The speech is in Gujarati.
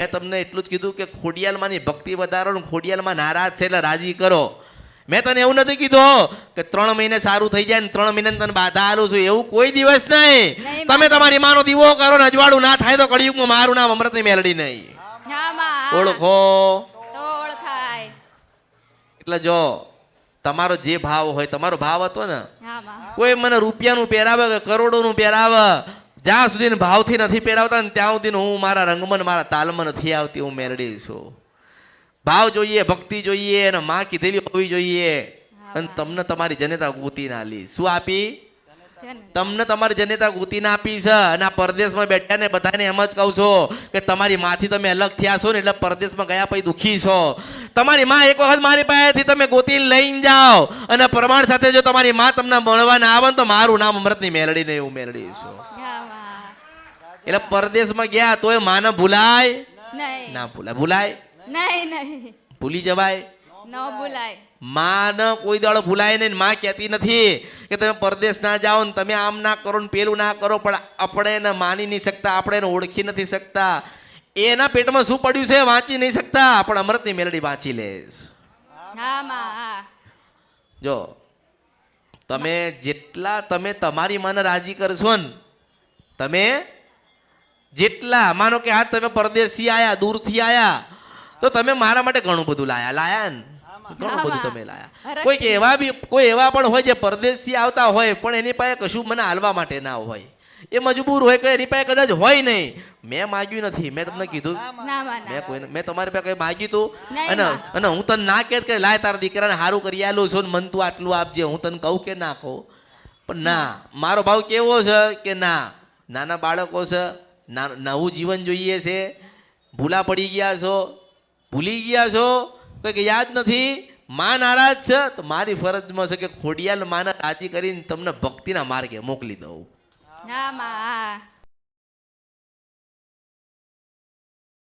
મેં તમને એટલું જ કીધું કે ખોડિયાલમાંની ભક્તિ વધારો ને ખોડિયાલમાં નારાજ છે એટલે રાજી કરો. મેં તને એવું નથી કીધું કે 3 મહિને સારું થઈ જાય ને 3 મહિને તને બાધા આલું છું, એવું કોઈ દિવસ નહીં. તમે તમારી માનો દીવો કરો ને અજવાળું ના થાય તો કળિયુગમાં મારું નામ અમૃતની મેલડી નહીં. ઓળખો તો ઓળખાય. એટલે જો તમારો જે ભાવ હોય, તમારો ભાવ હતો ને, હા માં. કોઈ મને રૂપિયાનું પહેરાવે કે કરોડોનું પહેરાવે, જ્યાં સુધી ભાવથી નથી પહેરાવતા ને ત્યાં સુધી હું મારા રંગમન મારા તાલમાં નથી આવતી, હું મેલડી છું. ભાવ જોઈએ, ભક્તિ જોઈએ અને માં કીધેલી હોવી જોઈએ. અને તમને તમારી જનેતા ગોતી ના લી. શું આપી? તમને તમારી જનેતા ગોતી ના આપી છે. અને આ પરદેશમાં બેઠા ને બધાને એમ જ કહું છો કે તમારી માથી તમે અલગ થયા છો ને એટલે પરદેશમાં ગયા પછી દુઃખી છો. તમારી માં એક વખત મારી પાસેથી તમે ગોતી લઈને જાઓ અને પ્રમાણ સાથે જો તમારી માં તમને મળવા ના આવે તો મારું નામ અમૃતની મેલડી નહીં, હું મેલડી છું. એટલે પરદેશમાં ગયા તોય માને ભૂલાય ના ભૂલાય? ભૂલાય નહીં. ભૂલી જવાય? ન ભૂલાય. માં કોઈ દાડો ભૂલાય નહીં. માં કહેતી નથી કે તમે પરદેશ ના જાઓ ને તમે આમ ના કરો ને પેલું ના કરો, પણ આપણે એને માની નહીં શકતા, આપણે એને ઓળખી નથી શકતા. એના પેટમાં શું પડ્યું છે વાંચી નહીં શકતા, પણ અમૃતની મેલડી વાંચી લે. જો તમે જેટલા તમે તમારી માને રાજી કરશો ને, તમે જેટલા માનો કે આ તમે પરદેશી આયા, દૂરથી આયા, તો તમે મારા માટે ઘણું બધું લાયા ને, ઘણું બધું તમે લાયા. કોઈ એવા પણ હોય જે પરદેશથી આવતા હોય પણ એની પાસે કશું મને હાલવા માટે ના હોય, એ મજબૂર હોય કે એની પાસે કદાચ હોય નહીં. મેં માગ્યું નથી, મેં તમને કીધું, મેં તમારી પાસે કઈ માગ્યું તું અને હું તને ના કે લાય તારા દીકરાને સારું કરી આલું છું ને મન તું આટલું આપજે, હું તને કહું કે ના કહું? પણ ના, મારો ભાવ કેવો છે કે ના, નાના બાળકો છે, નવું જીવન જોઈએ છે, ભૂલા પડી ગયા છો, ભૂલી ગયા છો, કંઈક યાદ નથી, માં નારાજ છે, તો મારી ફરજમાં છે કે ખોડિયાલ માને રાજી કરીને તમને ભક્તિના માર્ગે મોકલી દઉં.